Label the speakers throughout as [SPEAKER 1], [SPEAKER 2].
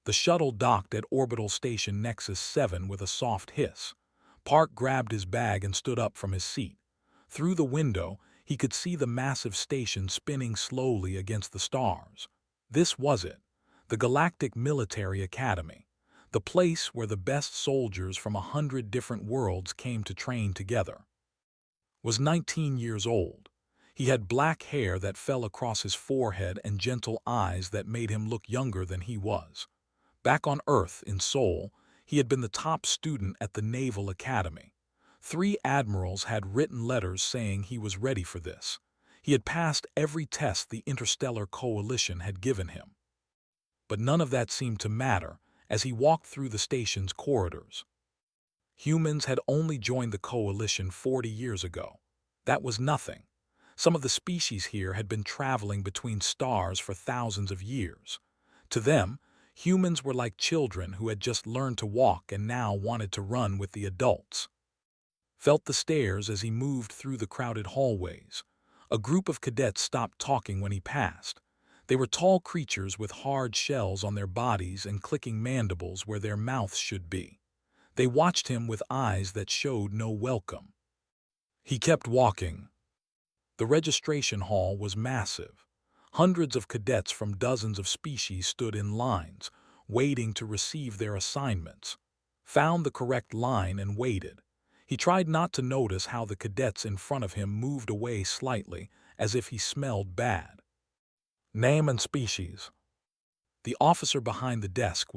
[SPEAKER 1] The shuttle docked at Orbital Station Nexus 7 with a soft hiss. Park grabbed his bag and stood up from his seat. Through the window, he could see the massive station spinning slowly against the stars. This was it, the Galactic Military Academy, the place where the best soldiers from 100 different worlds came to train together. Was 19 years old. He had black hair that fell across his forehead and gentle eyes that made him look younger than he was. Back on Earth, in Seoul, he had been the top student at the Naval Academy. 3 admirals had written letters saying he was ready for this. He had passed every test the Interstellar Coalition had given him. But none of that seemed to matter as he walked through the station's corridors. Humans had only joined the Coalition 40 years ago. That was nothing. Some of the species here had been traveling between stars for thousands of years. To them, humans were like children who had just learned to walk and now wanted to run with the adults. Felt the stares as he moved through the crowded hallways. A group of cadets stopped talking when he passed. They were tall creatures with hard shells on their bodies and clicking mandibles where their mouths should be. They watched him with eyes that showed no welcome. He kept walking. The registration hall was massive. Hundreds of cadets from dozens of species stood in lines, waiting to receive their assignments. Found the correct line and waited. He tried not to notice how the cadets in front of him moved away slightly, as if he smelled bad. Name and species. The officer behind the desk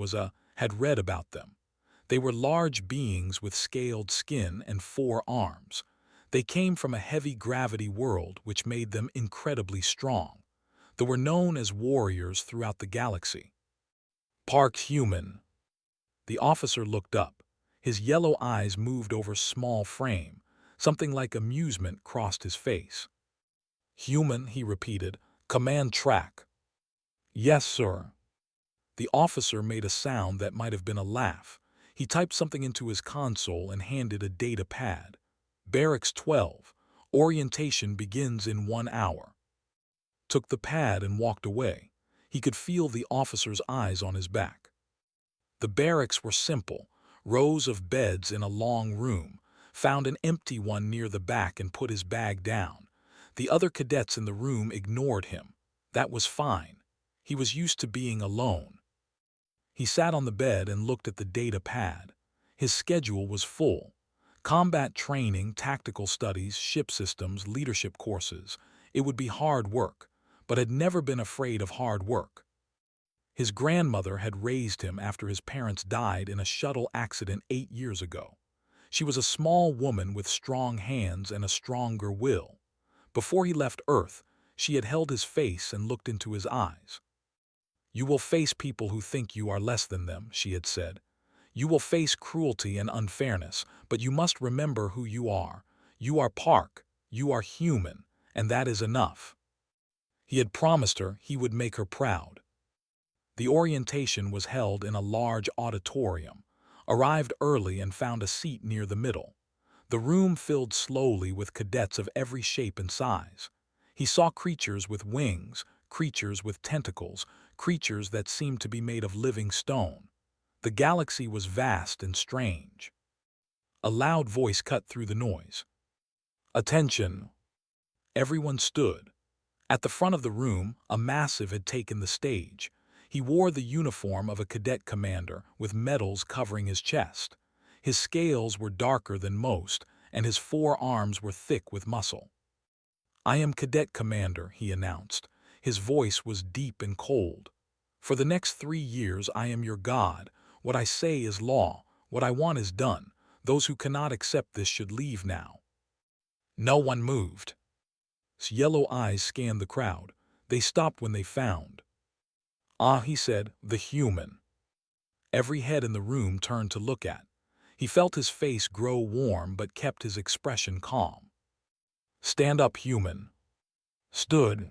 [SPEAKER 1] had read about them. They were large beings with scaled skin and 4 arms. They came from a heavy gravity world which made them incredibly strong. They were known as warriors throughout the galaxy. Park's human. The officer looked up. His yellow eyes moved over small frame. Something like amusement crossed his face. Human, he repeated. Command track. Yes, sir. The officer made a sound that might have been a laugh. He typed something into his console and handed a data pad. Barracks 12. Orientation begins in 1 hour. Took the pad and walked away. He could feel the officer's eyes on his back. The barracks were simple, rows of beds in a long room. Found an empty one near the back and put his bag down. The other cadets in the room ignored him. That was fine. He was used to being alone. He sat on the bed and looked at the data pad. His schedule was full. Combat training, tactical studies, ship systems, leadership courses. It would be hard work, but had never been afraid of hard work. His grandmother had raised him after his parents died in a shuttle accident 8 years ago. She was a small woman with strong hands and a stronger will. Before he left Earth, she had held his face and looked into his eyes. You will face people who think you are less than them, she had said. You will face cruelty and unfairness, but you must remember who you are. You are Park, you are human, and that is enough. He had promised her he would make her proud. The orientation was held in a large auditorium. Arrived early and found a seat near the middle. The room filled slowly with cadets of every shape and size. He saw creatures with wings, creatures with tentacles, creatures that seemed to be made of living stone. The galaxy was vast and strange. A loud voice cut through the noise. Attention! Everyone stood. At the front of the room, a massive had taken the stage. He wore the uniform of a cadet commander with medals covering his chest. His scales were darker than most, and his 4 arms were thick with muscle. I am Cadet Commander, he announced. His voice was deep and cold. For the next 3 years I am your god. What I say is law. What I want is done. Those who cannot accept this should leave now. No one moved. His yellow eyes scanned the crowd. They stopped when they found. Ah, he said, the human. Every head in the room turned to look at. He felt his face grow warm but kept his expression calm. Stand up, human. Stood.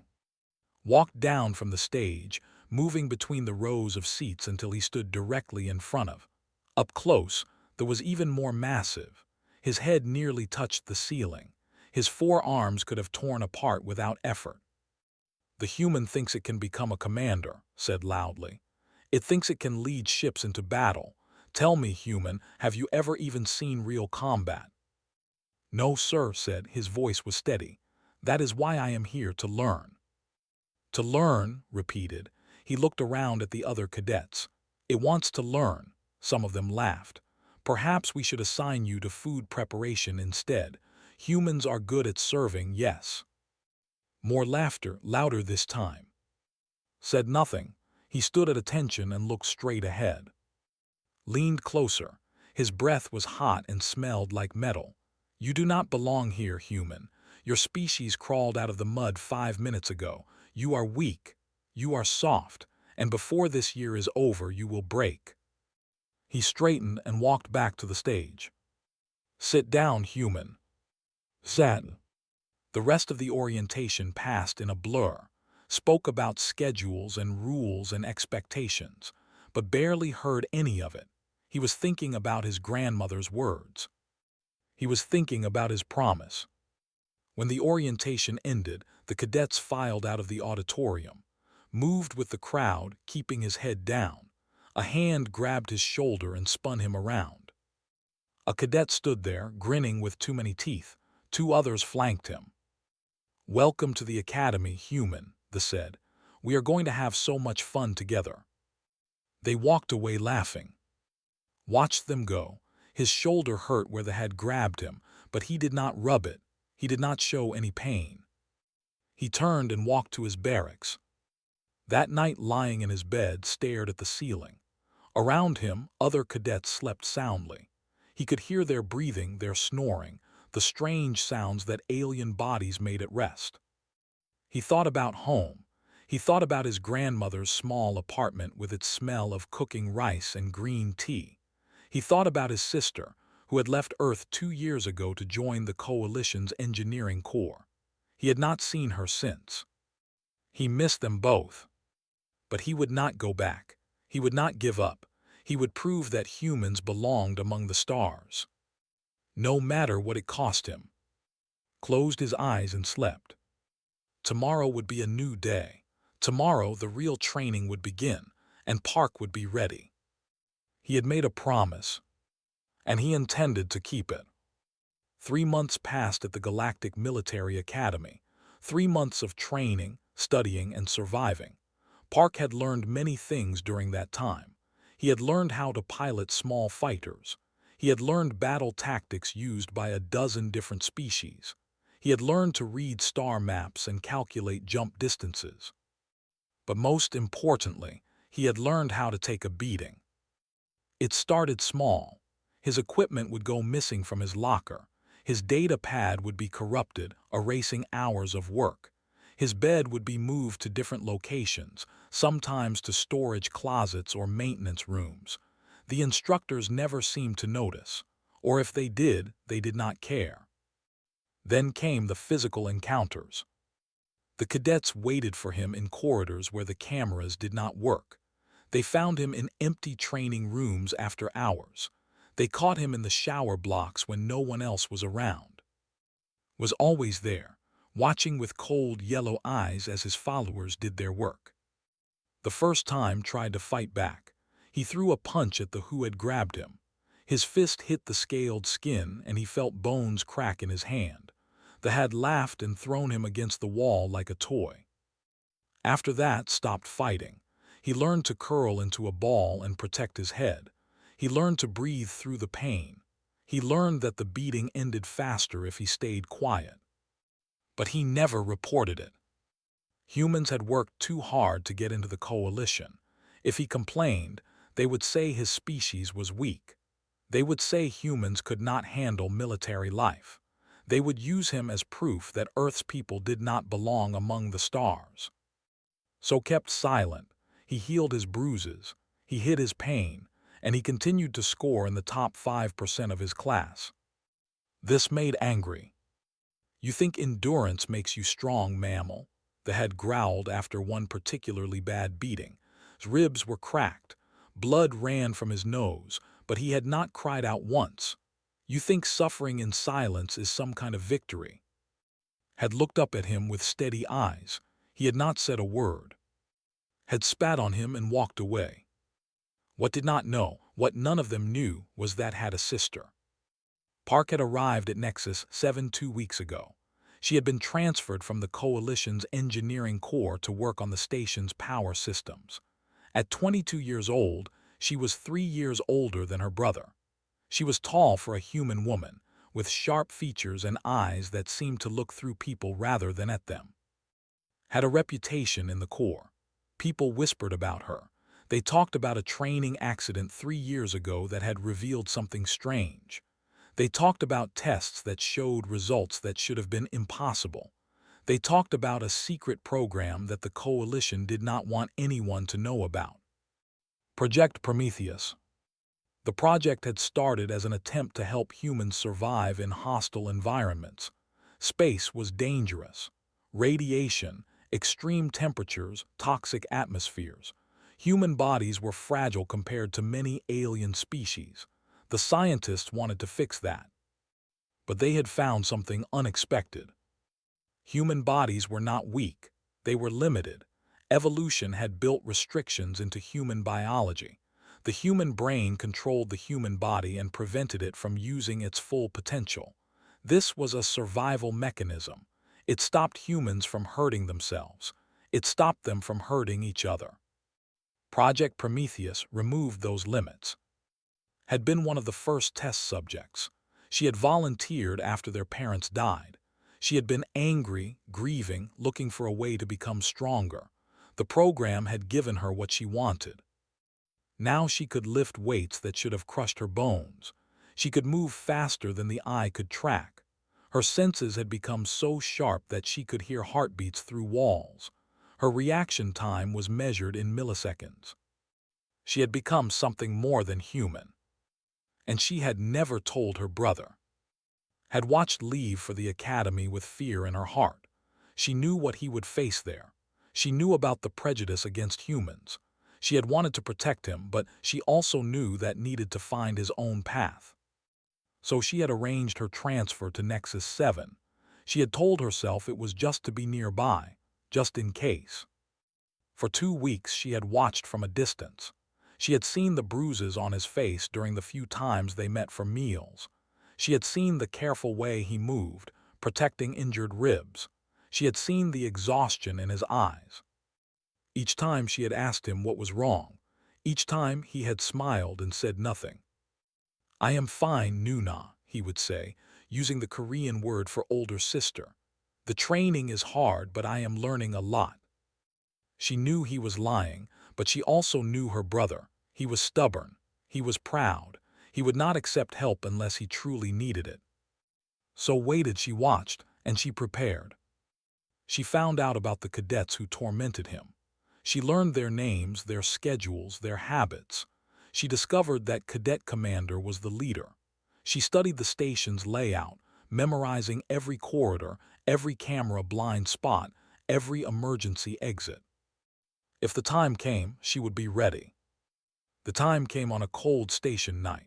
[SPEAKER 1] Walked down from the stage, moving between the rows of seats until he stood directly in front of. Up close, there was even more massive. His head nearly touched the ceiling. His 4 arms could have torn apart without effort. The human thinks it can become a commander, said loudly. It thinks it can lead ships into battle. Tell me, human, have you ever even seen real combat? No, sir, said. His voice was steady. That is why I am here, to learn. To learn, repeated. He looked around at the other cadets. It wants to learn. Some of them laughed. Perhaps we should assign you to food preparation instead. Humans are good at serving, yes. More laughter, louder this time. Said nothing. He stood at attention and looked straight ahead. Leaned closer. His breath was hot and smelled like metal. You do not belong here, human. Your species crawled out of the mud 5 minutes ago. You are weak. You are soft. And before this year is over, you will break. He straightened and walked back to the stage. Sit down, human. Sat. The rest of the orientation passed in a blur, spoke about schedules and rules and expectations, but barely heard any of it. He was thinking about his grandmother's words. He was thinking about his promise. When the orientation ended, the cadets filed out of the auditorium, moved with the crowd, keeping his head down. A hand grabbed his shoulder and spun him around. A cadet stood there, grinning with too many teeth. 2 others flanked him. Welcome to the academy, human, they said. We are going to have so much fun together. They walked away laughing. Watched them go. His shoulder hurt where the head grabbed him, but he did not rub it. He did not show any pain. He turned and walked to his barracks. That night, lying in his bed, stared at the ceiling. Around him, other cadets slept soundly. He could hear their breathing, their snoring, the strange sounds that alien bodies made at rest. He thought about home. He thought about his grandmother's small apartment with its smell of cooking rice and green tea. He thought about his sister, who had left Earth 2 years ago to join the Coalition's engineering corps. He had not seen her since. He missed them both. But he would not go back. He would not give up. He would prove that humans belonged among the stars. No matter what it cost him. Closed his eyes and slept. Tomorrow would be a new day. Tomorrow the real training would begin, and Park would be ready. He had made a promise, and he intended to keep it. 3 months passed at the Galactic Military Academy. 3 months of training, studying, and surviving. Park had learned many things during that time. He had learned how to pilot small fighters. He had learned battle tactics used by a dozen different species. He had learned to read star maps and calculate jump distances. But most importantly, he had learned how to take a beating. It started small. His equipment would go missing from his locker. His data pad would be corrupted, erasing hours of work. His bed would be moved to different locations, sometimes to storage closets or maintenance rooms. The instructors never seemed to notice, or if they did not care. Then came the physical encounters. The cadets waited for him in corridors where the cameras did not work. They found him in empty training rooms after hours. They caught him in the shower blocks when no one else was around. Was always there, watching with cold yellow eyes as his followers did their work. The first time tried to fight back. He threw a punch at the who had grabbed him. His fist hit the scaled skin and he felt bones crack in his hand. The had laughed and thrown him against the wall like a toy. After that, stopped fighting. He learned to curl into a ball and protect his head. He learned to breathe through the pain. He learned that the beating ended faster if he stayed quiet. But he never reported it. Humans had worked too hard to get into the Coalition. If he complained, they would say his species was weak. They would say humans could not handle military life. They would use him as proof that Earth's people did not belong among the stars. So kept silent. He healed his bruises. He hid his pain, and he continued to score in the top 5% of his class. This made angry. You think endurance makes you strong, mammal? The head growled after one particularly bad beating. His ribs were cracked. Blood ran from his nose, but he had not cried out once. You think suffering in silence is some kind of victory? Had looked up at him with steady eyes. He had not said a word. Had spat on him and walked away. What did not know, what none of them knew, was that had a sister. Park had arrived at Nexus 7 2 weeks ago. She had been transferred from the Coalition's engineering corps to work on the station's power systems. At 22 years old, she was 3 years older than her brother. She was tall for a human woman, with sharp features and eyes that seemed to look through people rather than at them. Had a reputation in the corps. People whispered about her. They talked about a training accident 3 years ago that had revealed something strange. They talked about tests that showed results that should have been impossible. They talked about a secret program that the Coalition did not want anyone to know about. Project Prometheus. The project had started as an attempt to help humans survive in hostile environments. Space was dangerous. Radiation, extreme temperatures, toxic atmospheres. Human bodies were fragile compared to many alien species. The scientists wanted to fix that. But they had found something unexpected. Human bodies were not weak. They were limited. Evolution had built restrictions into human biology. The human brain controlled the human body and prevented it from using its full potential. This was a survival mechanism. It stopped humans from hurting themselves. It stopped them from hurting each other. Project Prometheus removed those limits. Had been one of the first test subjects. She had volunteered after their parents died. She had been angry, grieving, looking for a way to become stronger. The program had given her what she wanted. Now she could lift weights that should have crushed her bones. She could move faster than the eye could track. Her senses had become so sharp that she could hear heartbeats through walls. Her reaction time was measured in milliseconds. She had become something more than human. And she had never told her brother. Had watched leave for the academy with fear in her heart. She knew what he would face there. She knew about the prejudice against humans. She had wanted to protect him, but she also knew that needed to find his own path. So she had arranged her transfer to Nexus 7. She had told herself it was just to be nearby, just in case. For 2 weeks she had watched from a distance. She had seen the bruises on his face during the few times they met for meals. She had seen the careful way he moved, protecting injured ribs. She had seen the exhaustion in his eyes. Each time she had asked him what was wrong. Each time he had smiled and said nothing. "I am fine, Nuna," he would say, using the Korean word for older sister. "The training is hard, but I am learning a lot." She knew he was lying, but she also knew her brother. He was stubborn. He was proud. He would not accept help unless he truly needed it. So waited she watched, and she prepared. She found out about the cadets who tormented him. She learned their names, their schedules, their habits. She discovered that Cadet Commander was the leader. She studied the station's layout, memorizing every corridor, every camera blind spot, every emergency exit. If the time came, she would be ready. The time came on a cold station night.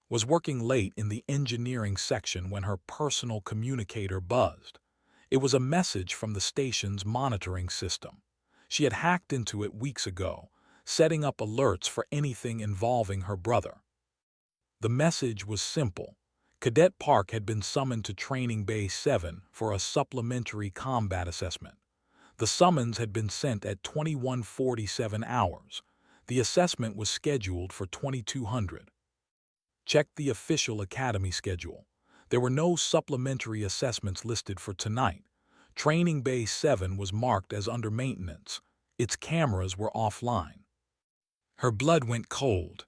[SPEAKER 1] Was working late in the engineering section when her personal communicator buzzed. It was a message from the station's monitoring system. She had hacked into it weeks ago, setting up alerts for anything involving her brother. The message was simple. Cadet Park had been summoned to Training Bay 7 for a supplementary combat assessment. The summons had been sent at 21:47 hours. The assessment was scheduled for 2200. Checked the official academy schedule. There were no supplementary assessments listed for tonight. Training Bay 7 was marked as under maintenance. Its cameras were offline. Her blood went cold.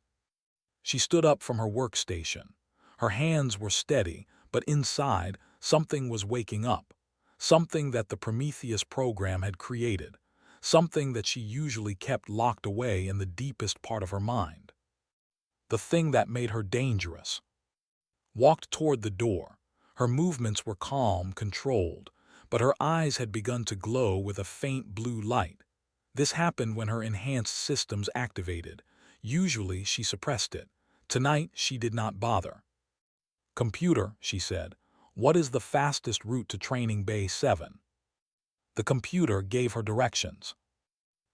[SPEAKER 1] She stood up from her workstation. Her hands were steady, but inside, something was waking up. Something that the Prometheus program had created. Something that she usually kept locked away in the deepest part of her mind. The thing that made her dangerous. Walked toward the door. Her movements were calm, controlled, but her eyes had begun to glow with a faint blue light. This happened when her enhanced systems activated. Usually she suppressed it. Tonight she did not bother. "Computer," she said, "what is the fastest route to Training Bay 7? The computer gave her directions.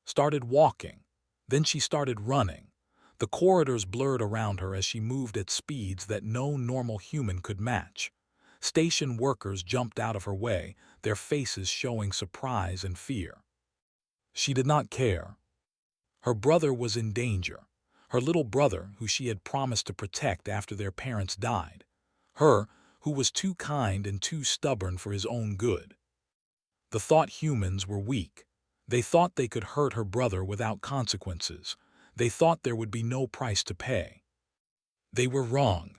[SPEAKER 1] Started walking. Then she started running. The corridors blurred around her as she moved at speeds that no normal human could match. Station workers jumped out of her way, their faces showing surprise and fear. She did not care. Her brother was in danger. Her little brother, who she had promised to protect after their parents died. Her, who was too kind and too stubborn for his own good. The thought humans were weak. They thought they could hurt her brother without consequences. They thought there would be no price to pay. They were wrong.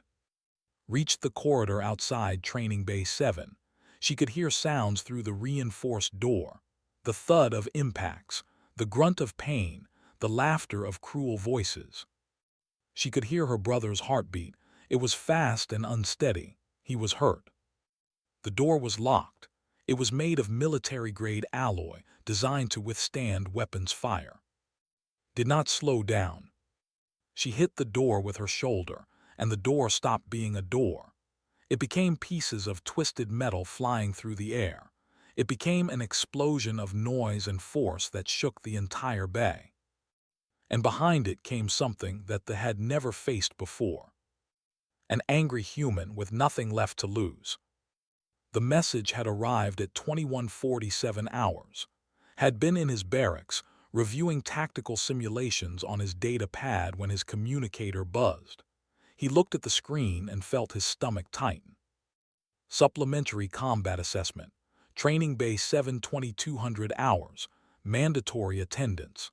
[SPEAKER 1] Reached the corridor outside Training Bay 7. She could hear sounds through the reinforced door. The thud of impacts, the grunt of pain, the laughter of cruel voices. She could hear her brother's heartbeat. It was fast and unsteady. He was hurt. The door was locked. It was made of military-grade alloy, designed to withstand weapons fire. Did not slow down. She hit the door with her shoulder, and the door stopped being a door. It became pieces of twisted metal flying through the air. It became an explosion of noise and force that shook the entire bay. And behind it came something that they had never faced before. An angry human with nothing left to lose. The message had arrived at 21:47 hours, had been in his barracks, reviewing tactical simulations on his data pad when his communicator buzzed. He looked at the screen and felt his stomach tighten. Supplementary combat assessment. Training Bay 7 2200 hours. Mandatory attendance.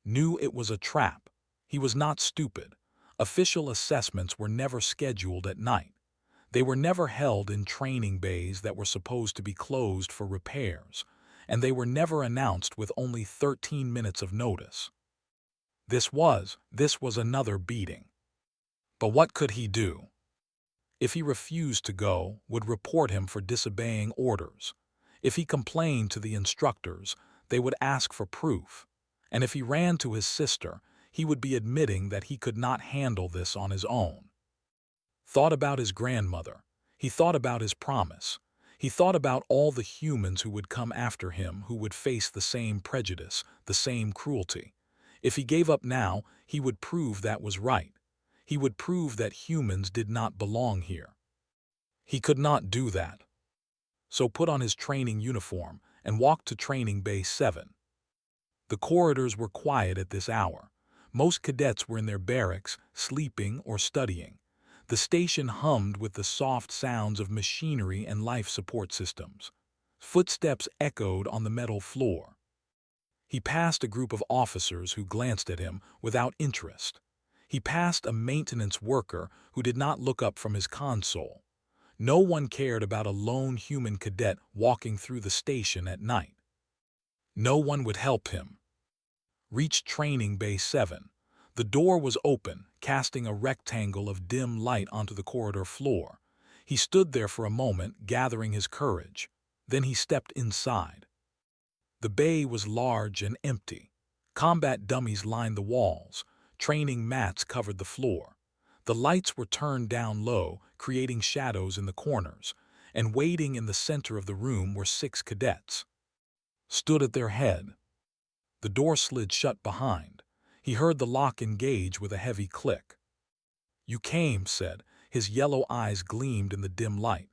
[SPEAKER 1] Knew it was a trap. He was not stupid. Official assessments were never scheduled at night. They were never held in training bays that were supposed to be closed for repairs, and they were never announced with only 13 minutes of notice. This was another beating. But what could he do? If he refused to go, would report him for disobeying orders. If he complained to the instructors, they would ask for proof. And if he ran to his sister, he would be admitting that he could not handle this on his own. Thought about his grandmother. He thought about his promise. He thought about all the humans who would come after him, who would face the same prejudice, the same cruelty. If he gave up now, he would prove that was right. He would prove that humans did not belong here. He could not do that. So put on his training uniform and walked to Training Bay 7. The corridors were quiet at this hour. Most cadets were in their barracks, sleeping or studying. The station hummed with the soft sounds of machinery and life support systems. Footsteps echoed on the metal floor. He passed a group of officers who glanced at him without interest. He passed a maintenance worker who did not look up from his console. No one cared about a lone human cadet walking through the station at night. No one would help him. Reached Training Bay 7. The door was open, casting a rectangle of dim light onto the corridor floor. He stood there for a moment, gathering his courage. Then he stepped inside. The bay was large and empty. Combat dummies lined the walls. Training mats covered the floor. The lights were turned down low, creating shadows in the corners, and waiting in the center of the room were 6 cadets. Stood at their head. The door slid shut behind. He heard the lock engage with a heavy click. "You came," said. His yellow eyes gleamed in the dim light.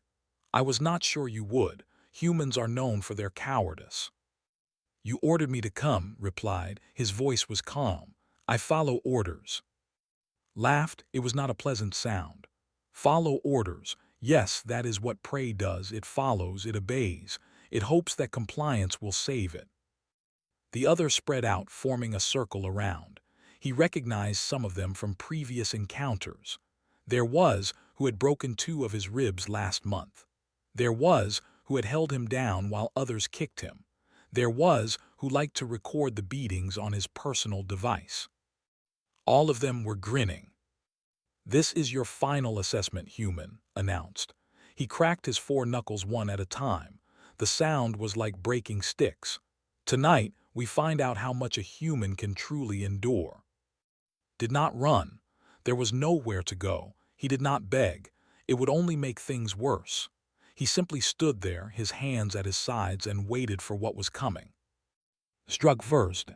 [SPEAKER 1] "I was not sure you would. Humans are known for their cowardice." "You ordered me to come," replied. His voice was calm. "I follow orders." Laughed. It was not a pleasant sound. Follow orders. Yes, that is what prey does. It follows, it obeys. It hopes that compliance will save it. The others spread out, forming a circle around. He recognized some of them from previous encounters. There was who had broken 2 of his ribs last month. There was who had held him down while others kicked him. There was who liked to record the beatings on his personal device. All of them were grinning. "This is your final assessment, human," announced. He cracked his 4 knuckles one at a time. The sound was like breaking sticks. "Tonight, we find out how much a human can truly endure." Did not run. There was nowhere to go. He did not beg. It would only make things worse. He simply stood there, his hands at his sides, and waited for what was coming. Struck first.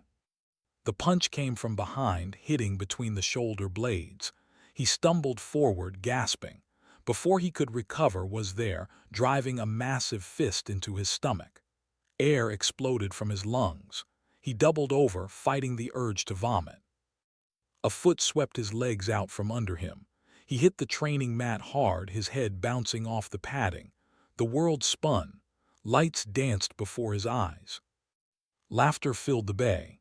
[SPEAKER 1] The punch came from behind, hitting between the shoulder blades. He stumbled forward, gasping. Before he could recover was there, driving a massive fist into his stomach. Air exploded from his lungs. He doubled over, fighting the urge to vomit. A foot swept his legs out from under him. He hit the training mat hard, his head bouncing off the padding. The world spun. Lights danced before his eyes. Laughter filled the bay.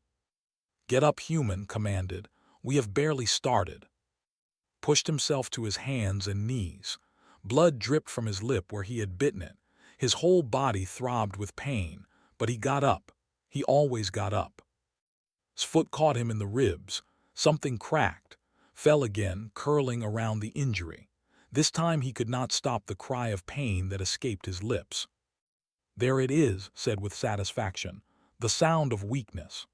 [SPEAKER 1] "Get up, human," commanded. "We have barely started." Pushed himself to his hands and knees. Blood dripped from his lip where he had bitten it. His whole body throbbed with pain, but he got up. He always got up. His foot caught him in the ribs. Something cracked, fell again, curling around the injury. This time he could not stop the cry of pain that escaped his lips. "There it is," said with satisfaction, "the sound of weakness."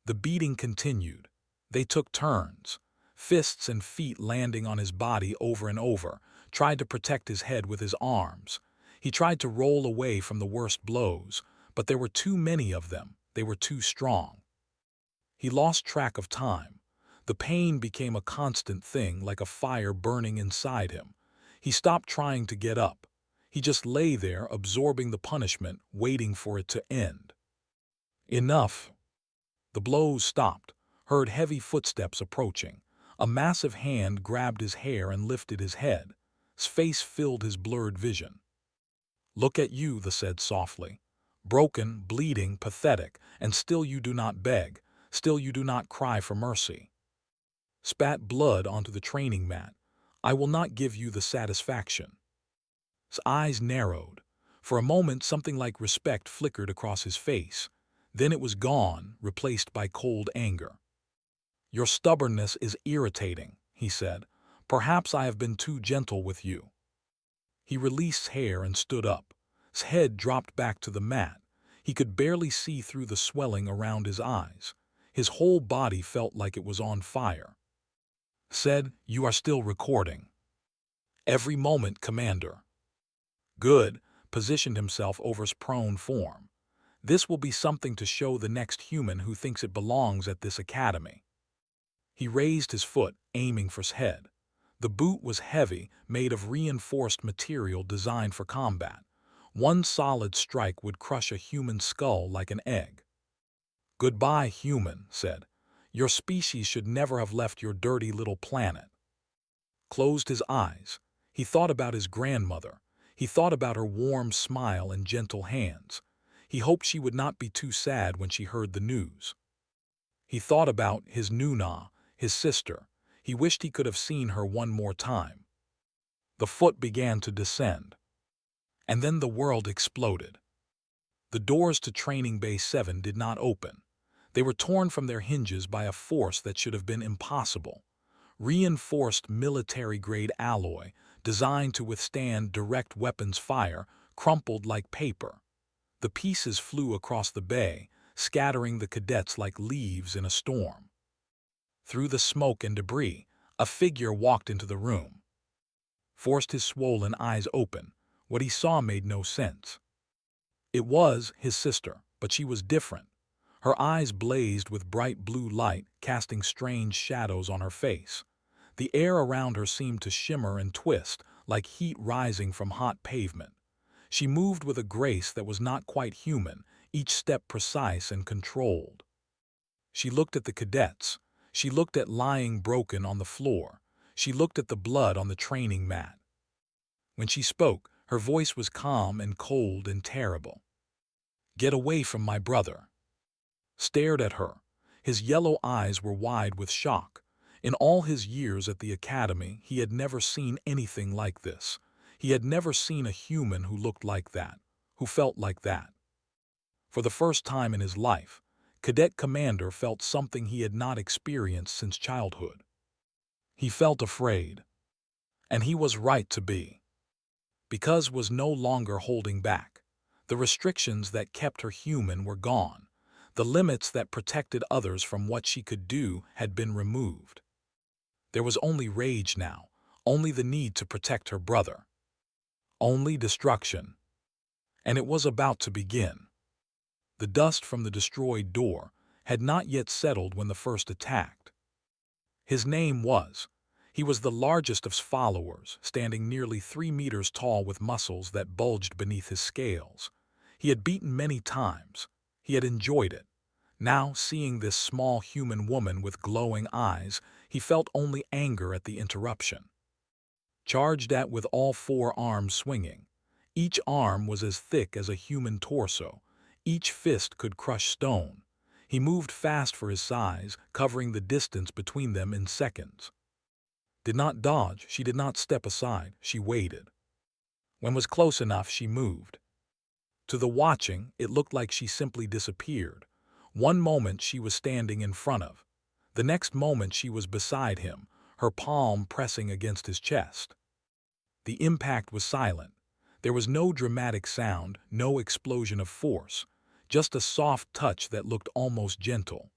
[SPEAKER 1] The beating continued. They took turns. Fists and feet landing on his body over and over, tried to protect his head with his arms. He tried to roll away from the worst blows, but there were too many of them. They were too strong. He lost track of time. The pain became a constant thing, like a fire burning inside him. He stopped trying to get up. He just lay there, absorbing the punishment, waiting for it to end. Enough. The blows stopped, heard heavy footsteps approaching. A massive hand grabbed his hair and lifted his head. His face filled his blurred vision. "Look at you," the said softly. "Broken, bleeding, pathetic, and still you do not beg. Still you do not cry for mercy." Spat blood onto the training mat. "I will not give you the satisfaction." His eyes narrowed. For a moment something like respect flickered across his face. Then it was gone, replaced by cold anger. "Your stubbornness is irritating," he said. "Perhaps I have been too gentle with you." He released hair and stood up. His head dropped back to the mat. He could barely see through the swelling around his eyes. His whole body felt like it was on fire. Said, "You are still recording." "Every moment, Commander." Good. Positioned himself over his prone form. "This will be something to show the next human who thinks it belongs at this academy." He raised his foot, aiming for his head. The boot was heavy, made of reinforced material designed for combat. One solid strike would crush a human skull like an egg. "Goodbye, human," said. "Your species should never have left your dirty little planet." Closed his eyes. He thought about his grandmother. He thought about her warm smile and gentle hands. He hoped she would not be too sad when she heard the news. He thought about his Nuna, his sister. He wished he could have seen her one more time. The foot began to descend. And then the world exploded. The doors to Training Bay 7 did not open. They were torn from their hinges by a force that should have been impossible. Reinforced military-grade alloy, designed to withstand direct weapons fire, crumpled like paper. The pieces flew across the bay, scattering the cadets like leaves in a storm. Through the smoke and debris, a figure walked into the room. Forced his swollen eyes open. What he saw made no sense. It was his sister, but she was different. Her eyes blazed with bright blue light, casting strange shadows on her face. The air around her seemed to shimmer and twist, like heat rising from hot pavement. She moved with a grace that was not quite human, each step precise and controlled. She looked at the cadets. She looked at lying broken on the floor. She looked at the blood on the training mat. When she spoke, her voice was calm and cold and terrible. "Get away from my brother." Stared at her. His yellow eyes were wide with shock. In all his years at the academy, he had never seen anything like this. He had never seen a human who looked like that, who felt like that. For the first time in his life, Cadet Commander felt something he had not experienced since childhood. He felt afraid. And he was right to be. Because was no longer holding back. The restrictions that kept her human were gone. The limits that protected others from what she could do had been removed. There was only rage now, only the need to protect her brother. Only destruction. And it was about to begin. The dust from the destroyed door, had not yet settled when the first attacked. His name was. He was the largest of his followers, standing nearly 3 meters tall with muscles that bulged beneath his scales. He had beaten many times. He had enjoyed it. Now, seeing this small human woman with glowing eyes, he felt only anger at the interruption. Charged at with all 4 arms swinging. Each arm was as thick as a human torso. Each fist could crush stone. He moved fast for his size, covering the distance between them in seconds. Did not dodge, she did not step aside, she waited. When was close enough, she moved. To the watching, it looked like she simply disappeared. One moment she was standing in front of. The next moment she was beside him, her palm pressing against his chest. The impact was silent. There was no dramatic sound, no explosion of force, just a soft touch that looked almost gentle.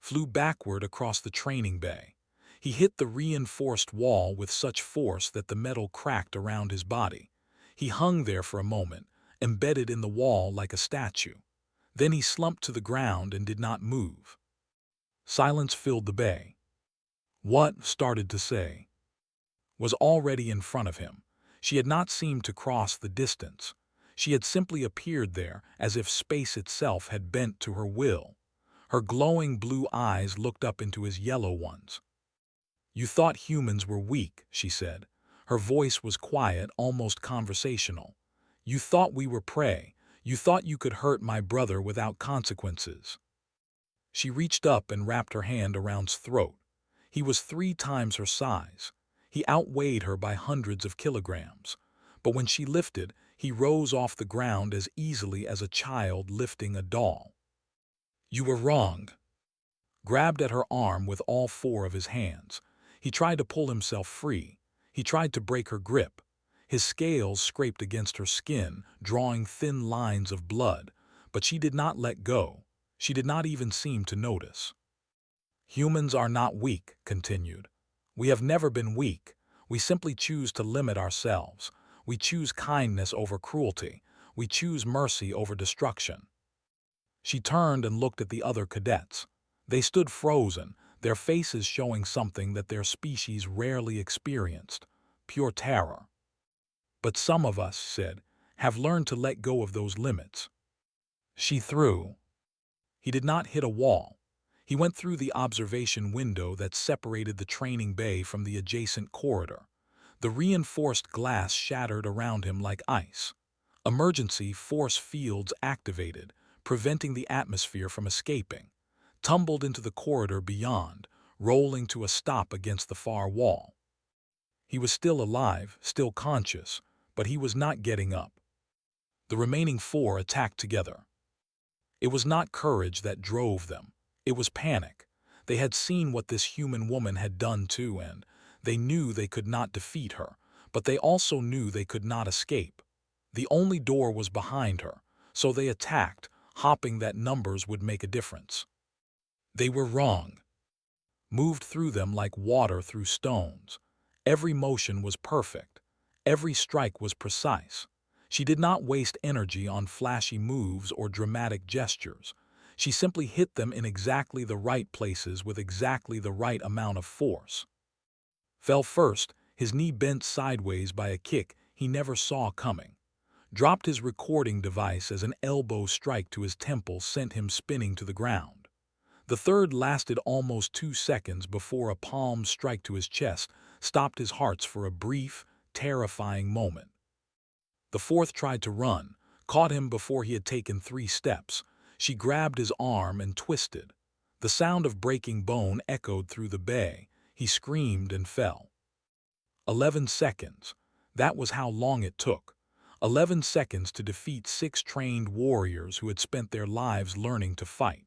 [SPEAKER 1] Flew backward across the training bay. He hit the reinforced wall with such force that the metal cracked around his body. He hung there for a moment, embedded in the wall like a statue. Then he slumped to the ground and did not move. Silence filled the bay. What started to say was already in front of him. She had not seemed to cross the distance. She had simply appeared there as if space itself had bent to her will. Her glowing blue eyes looked up into his yellow ones. "You thought humans were weak," she said. Her voice was quiet, almost conversational. "You thought we were prey. You thought you could hurt my brother without consequences." She reached up and wrapped her hand around his throat. He was 3 times her size. He outweighed her by hundreds of kilograms. But when she lifted, he rose off the ground as easily as a child lifting a doll. "You were wrong." Grabbed at her arm with all 4 of his hands. He tried to pull himself free. He tried to break her grip. His scales scraped against her skin, drawing thin lines of blood, but she did not let go. She did not even seem to notice. "Humans are not weak," continued. "We have never been weak. We simply choose to limit ourselves. We choose kindness over cruelty. We choose mercy over destruction." She turned and looked at the other cadets. They stood frozen, their faces showing something that their species rarely experienced: pure terror. "But some of us," said, "have learned to let go of those limits." She threw. He did not hit a wall. He went through the observation window that separated the training bay from the adjacent corridor. The reinforced glass shattered around him like ice. Emergency force fields activated, preventing the atmosphere from escaping. Tumbled into the corridor beyond, rolling to a stop against the far wall. He was still alive, still conscious, but he was not getting up. The remaining 4 attacked together. It was not courage that drove them. It was panic. They had seen what this human woman had done too, and they knew they could not defeat her, but they also knew they could not escape. The only door was behind her, so they attacked, hoping that numbers would make a difference. They were wrong. Moved through them like water through stones. Every motion was perfect. Every strike was precise. She did not waste energy on flashy moves or dramatic gestures. She simply hit them in exactly the right places with exactly the right amount of force. Fell first, his knee bent sideways by a kick he never saw coming. Dropped his recording device as an elbow strike to his temple sent him spinning to the ground. The third lasted almost 2 seconds before a palm strike to his chest stopped his hearts for a brief, terrifying moment. The fourth tried to run, caught him before he had taken 3 steps. She grabbed his arm and twisted. The sound of breaking bone echoed through the bay. He screamed and fell. 11 seconds. That was how long it took. 11 seconds to defeat 6 trained warriors who had spent their lives learning to fight.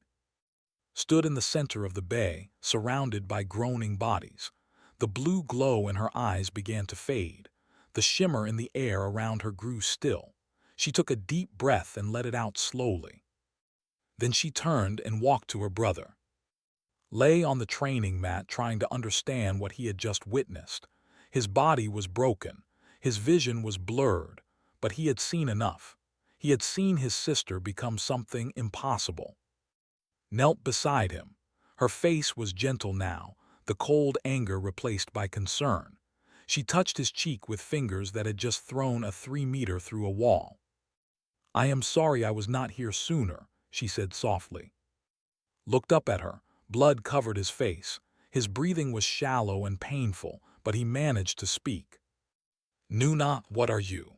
[SPEAKER 1] Stood in the center of the bay, surrounded by groaning bodies. The blue glow in her eyes began to fade. The shimmer in the air around her grew still. She took a deep breath and let it out slowly. Then she turned and walked to her brother. Lay on the training mat trying to understand what he had just witnessed. His body was broken. His vision was blurred, but he had seen enough. He had seen his sister become something impossible. knelt beside him. Her face was gentle now, the cold anger replaced by concern. She touched his cheek with fingers that had just thrown a 3 meter through a wall. "I am sorry I was not here sooner," she said softly. Looked up at her. Blood covered his face. His breathing was shallow and painful, but he managed to speak. "Nuna, what are you?"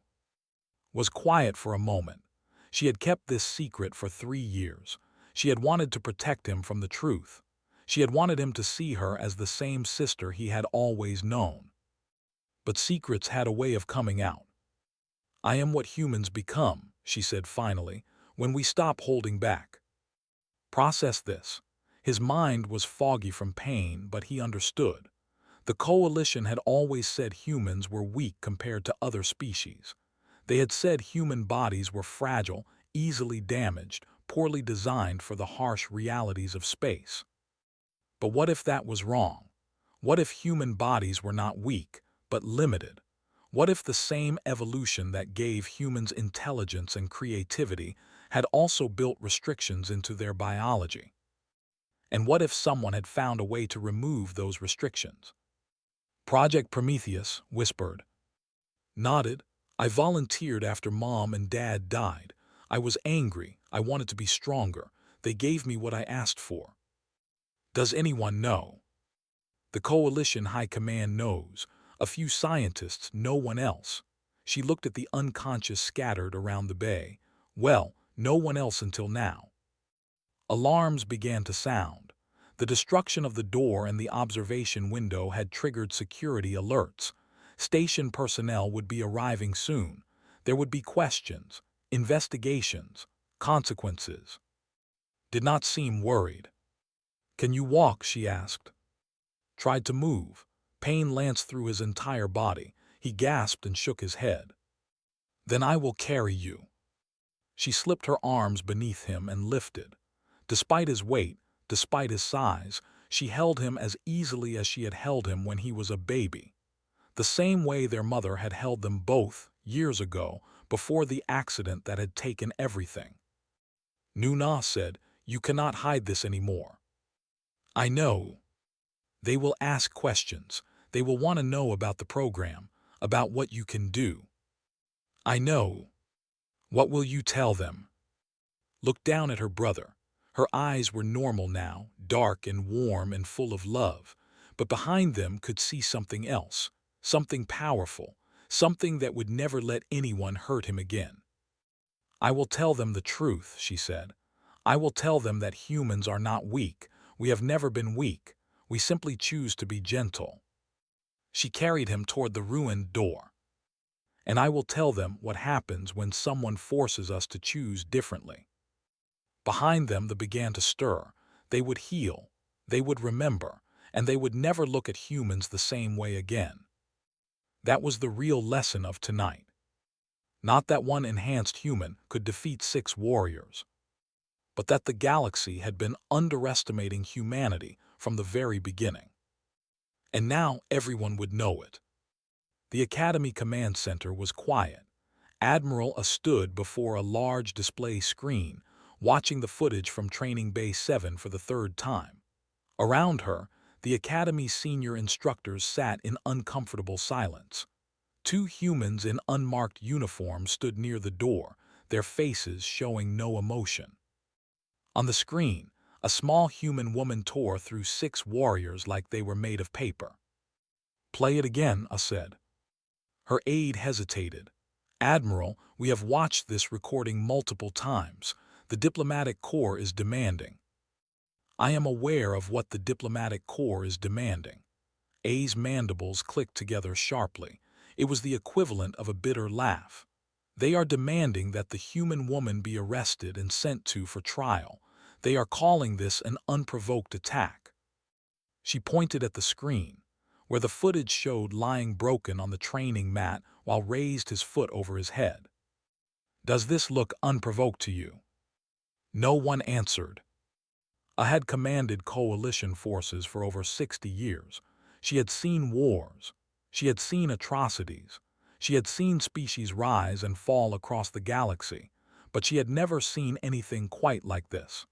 [SPEAKER 1] Was quiet for a moment. She had kept this secret for 3 years. She had wanted to protect him from the truth. She had wanted him to see her as the same sister he had always known. But secrets had a way of coming out. "I am what humans become," she said finally, "when we stop holding back. Process this." His mind was foggy from pain, but he understood. The Coalition had always said humans were weak compared to other species. They had said human bodies were fragile, easily damaged, poorly designed for the harsh realities of space. But what if that was wrong? What if human bodies were not weak, but limited? What if the same evolution that gave humans intelligence and creativity had also built restrictions into their biology? And what if someone had found a way to remove those restrictions? Project Prometheus whispered. Nodded. "I volunteered after Mom and Dad died. I was angry. I wanted to be stronger. They gave me what I asked for." "Does anyone know?" "The Coalition High Command knows. A few scientists, no one else." She looked at the unconscious scattered around the bay. "Well, no one else until now." Alarms began to sound. The destruction of the door and the observation window had triggered security alerts. Station personnel would be arriving soon. There would be questions, investigations, consequences. Did not seem worried. "Can you walk?" she asked. Tried to move. Pain lanced through his entire body. He gasped and shook his head. "Then I will carry you." She slipped her arms beneath him and lifted. Despite his weight, despite his size, she held him as easily as she had held him when he was a baby. The same way their mother had held them both, years ago, before the accident that had taken everything. Nuna said, "You cannot hide this anymore." "I know." "They will ask questions. They will want to know about the program, about what you can do." "I know." "What will you tell them?" Looked down at her brother. Her eyes were normal now, dark and warm and full of love, but behind them could see something else, something powerful, something that would never let anyone hurt him again. "I will tell them the truth," she said. "I will tell them that humans are not weak. We have never been weak. We simply choose to be gentle." She carried him toward the ruined door. "And I will tell them what happens when someone forces us to choose differently." Behind them they began to stir. They would heal, they would remember, and they would never look at humans the same way again. That was the real lesson of tonight. Not that one enhanced human could defeat 6 warriors, but that the galaxy had been underestimating humanity from the very beginning. And now everyone would know it. The Academy Command Center was quiet. Admiral stood before a large display screen, watching the footage from Training Bay 7 for the 3rd time. Around her, the Academy's senior instructors sat in uncomfortable silence. 2 humans in unmarked uniforms stood near the door, their faces showing no emotion. On the screen, a small human woman tore through 6 warriors like they were made of paper. "Play it again," I said. Her aide hesitated. "Admiral, we have watched this recording multiple times. The diplomatic corps is demanding." "I am aware of what the diplomatic corps is demanding." A's mandibles clicked together sharply. It was the equivalent of a bitter laugh. "They are demanding that the human woman be arrested and sent to for trial. They are calling this an unprovoked attack." She pointed at the screen, where the footage showed lying broken on the training mat while raised his foot over his head. "Does this look unprovoked to you?" No one answered. I had commanded coalition forces for over 60 years. She had seen wars. She had seen atrocities. She had seen species rise and fall across the galaxy, but she had never seen anything quite like this.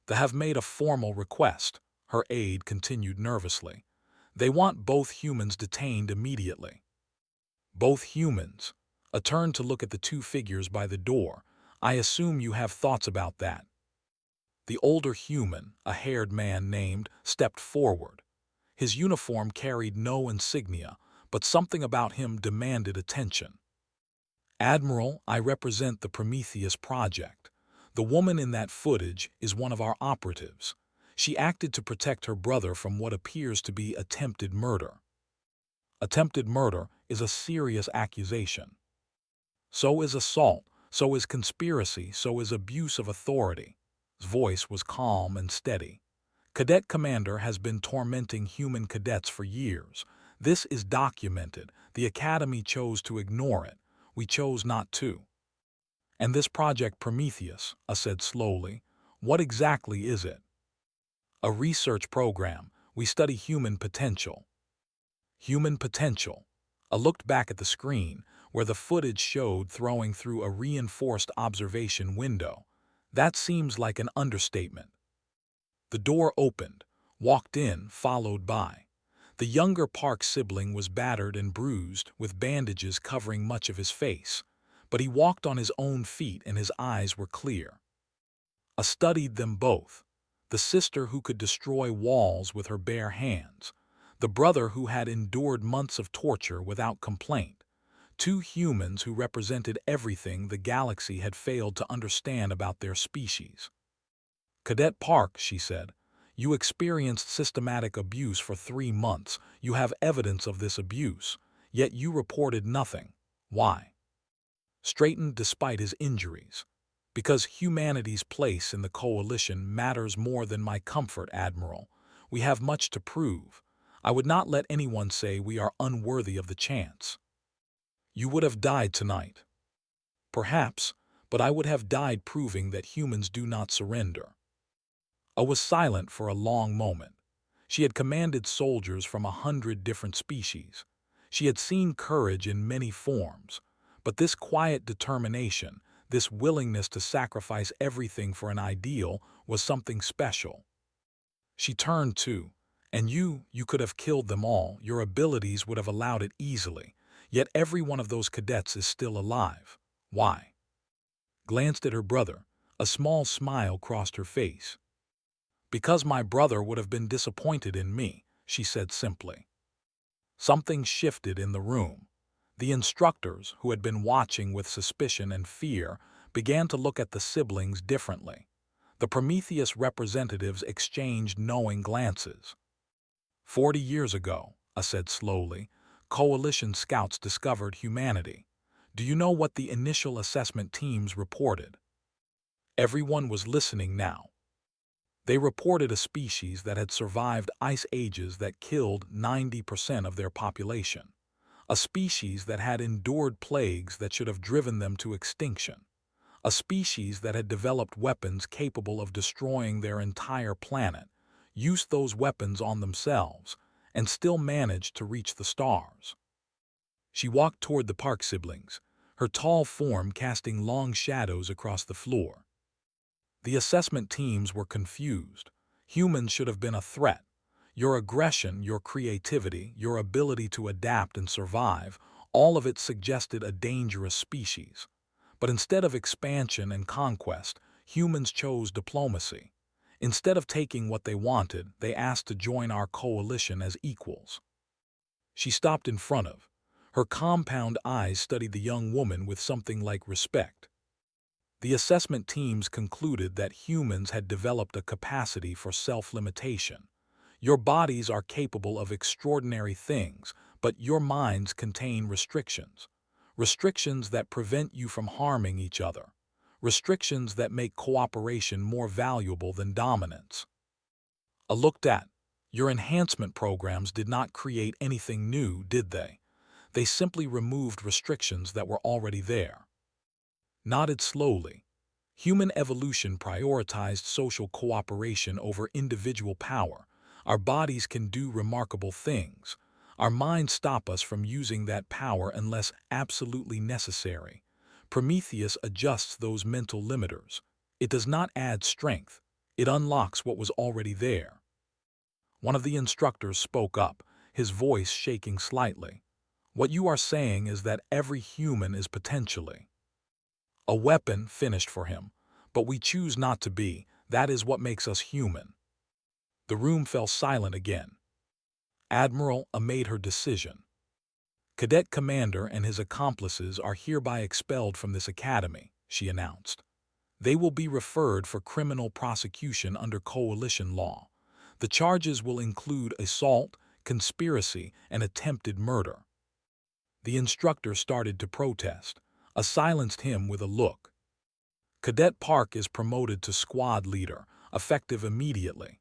[SPEAKER 1] They have made a formal request, her aide continued nervously. They want both humans detained immediately. Both humans. A turn to look at the two figures by the door. I assume you have thoughts about that. The older human, a haired man named, stepped forward. His uniform carried no insignia, but something about him demanded attention. Admiral, I represent the Prometheus Project. The woman in that footage is one of our operatives. She acted to protect her brother from what appears to be attempted murder. Attempted murder is a serious accusation. So is assault, so is conspiracy, so is abuse of authority. His voice was calm and steady. Cadet Commander has been tormenting human cadets for years. This is documented. The Academy chose to ignore it. We chose not to. And this Project Prometheus, I said slowly, what exactly is it? A research program. We study human potential. Human potential. I looked back at the screen, where the footage showed throwing through a reinforced observation window. That seems like an understatement. The door opened, walked in, followed by. The younger Park sibling was battered and bruised, with bandages covering much of his face, but he walked on his own feet and his eyes were clear. I studied them both. The sister who could destroy walls with her bare hands. The brother who had endured months of torture without complaint. Two humans who represented everything the galaxy had failed to understand about their species. Cadet Park, she said, you experienced systematic abuse for 3 months. You have evidence of this abuse, yet you reported nothing. Why? Straightened despite his injuries. Because humanity's place in the coalition matters more than my comfort, Admiral. We have much to prove. I would not let anyone say we are unworthy of the chance. You would have died tonight. Perhaps, but I would have died proving that humans do not surrender. I was silent for a long moment. She had commanded soldiers from 100 different species. She had seen courage in many forms, but this quiet determination, this willingness to sacrifice everything for an ideal, was something special. She turned to, and you could have killed them all. Your abilities would have allowed it easily. Yet every one of those cadets is still alive. Why? Glanced at her brother. A small smile crossed her face. Because my brother would have been disappointed in me, she said simply. Something shifted in the room. The instructors, who had been watching with suspicion and fear, began to look at the siblings differently. The Prometheus representatives exchanged knowing glances. 40 years ago, I said slowly, Coalition scouts discovered humanity. Do you know what the initial assessment teams reported? Everyone was listening now. They reported a species that had survived ice ages that killed 90% of their population. A species that had endured plagues that should have driven them to extinction. A species that had developed weapons capable of destroying their entire planet, used those weapons on themselves, and still managed to reach the stars. She walked toward the Park siblings, her tall form casting long shadows across the floor. The assessment teams were confused. Humans should have been a threat. Your aggression, your creativity, your ability to adapt and survive, all of it suggested a dangerous species. But instead of expansion and conquest, humans chose diplomacy. Instead of taking what they wanted, they asked to join our coalition as equals. She stopped in front of. Her compound eyes studied the young woman with something like respect. The assessment teams concluded that humans had developed a capacity for self-limitation. Your bodies are capable of extraordinary things, but your minds contain restrictions. Restrictions that prevent you from harming each other. Restrictions that make cooperation more valuable than dominance. I looked at. Your enhancement programs did not create anything new, did they? They simply removed restrictions that were already there. Nodded slowly. Human evolution prioritized social cooperation over individual power. Our bodies can do remarkable things. Our minds stop us from using that power unless absolutely necessary. Prometheus adjusts those mental limiters. It does not add strength. It unlocks what was already there. One of the instructors spoke up, his voice shaking slightly. What you are saying is that every human is potentially a weapon finished for him, but we choose not to be. That is what makes us human. The room fell silent again. Admiral made her decision. Cadet Commander and his accomplices are hereby expelled from this academy, she announced. They will be referred for criminal prosecution under coalition law. The charges will include assault, conspiracy, and attempted murder. The instructor started to protest. Silenced him with a look. Cadet Park is promoted to squad leader, effective immediately.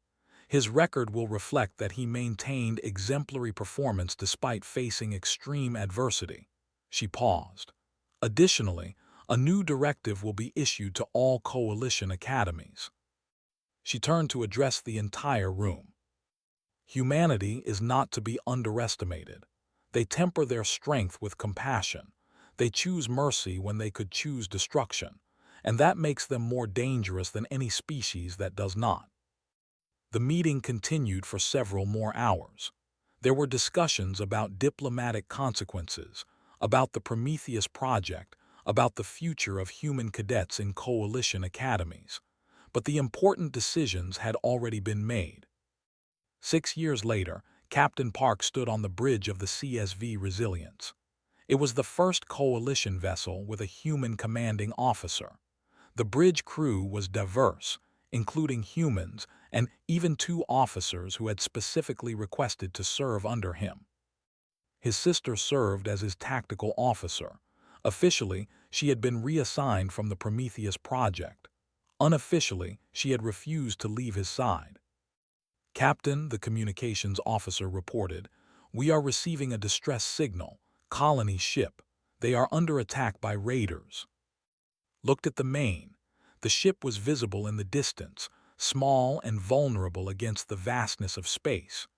[SPEAKER 1] His record will reflect that he maintained exemplary performance despite facing extreme adversity. She paused. Additionally, a new directive will be issued to all coalition academies. She turned to address the entire room. Humanity is not to be underestimated. They temper their strength with compassion. They choose mercy when they could choose destruction, and that makes them more dangerous than any species that does not. The meeting continued for several more hours. There were discussions about diplomatic consequences, about the Prometheus Project, about the future of human cadets in coalition academies. But the important decisions had already been made. 6 years later, Captain Park stood on the bridge of the CSV Resilience. It was the first coalition vessel with a human commanding officer. The bridge crew was diverse, including humans and even 2 officers who had specifically requested to serve under him. His sister served as his tactical officer. Officially, she had been reassigned from the Prometheus Project. Unofficially, she had refused to leave his side. "Captain," the communications officer reported, "we are receiving a distress signal. Colony ship. They are under attack by raiders." Looked at the main. The ship was visible in the distance, small and vulnerable against the vastness of space.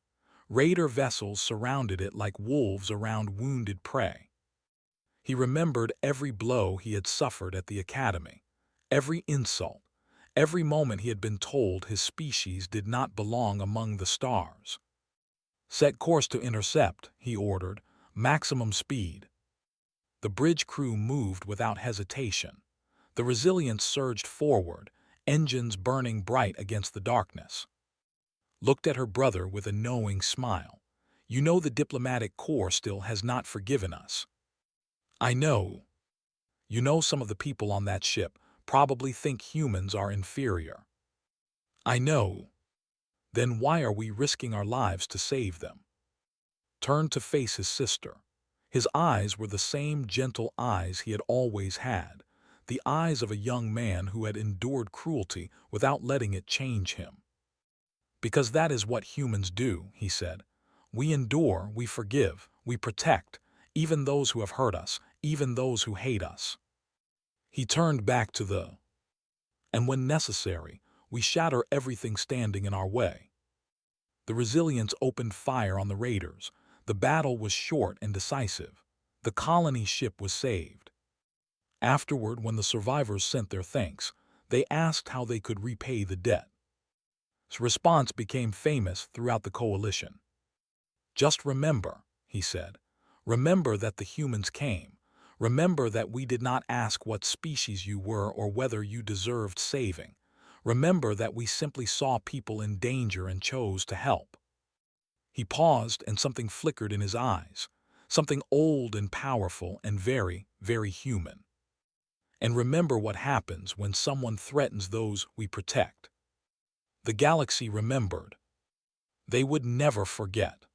[SPEAKER 1] Raider vessels surrounded it like wolves around wounded prey. He remembered every blow he had suffered at the academy, every insult, every moment he had been told his species did not belong among the stars. "Set course to intercept," he ordered, "maximum speed." The bridge crew moved without hesitation. The Resilience surged forward, engines burning bright against the darkness. Looked at her brother with a knowing smile. "You know the diplomatic corps still has not forgiven us." "I know. You know some of the people on that ship probably think humans are inferior." "I know. Then why are we risking our lives to save them?" Turned to face his sister. His eyes were the same gentle eyes he had always had, the eyes of a young man who had endured cruelty without letting it change him. "Because that is what humans do," he said. "We endure, we forgive, we protect, even those who have hurt us, even those who hate us." He turned back to the "and when necessary, we shatter everything standing in our way." The Resilience opened fire on the raiders. The battle was short and decisive. The colony ship was saved. Afterward, when the survivors sent their thanks, they asked how they could repay the debt. His response became famous throughout the coalition. "Just remember," he said, "remember that the humans came. Remember that we did not ask what species you were or whether you deserved saving. Remember that we simply saw people in danger and chose to help." He paused and something flickered in his eyes, something old and powerful and very, very human. "And remember what happens when someone threatens those we protect." The galaxy remembered. They would never forget.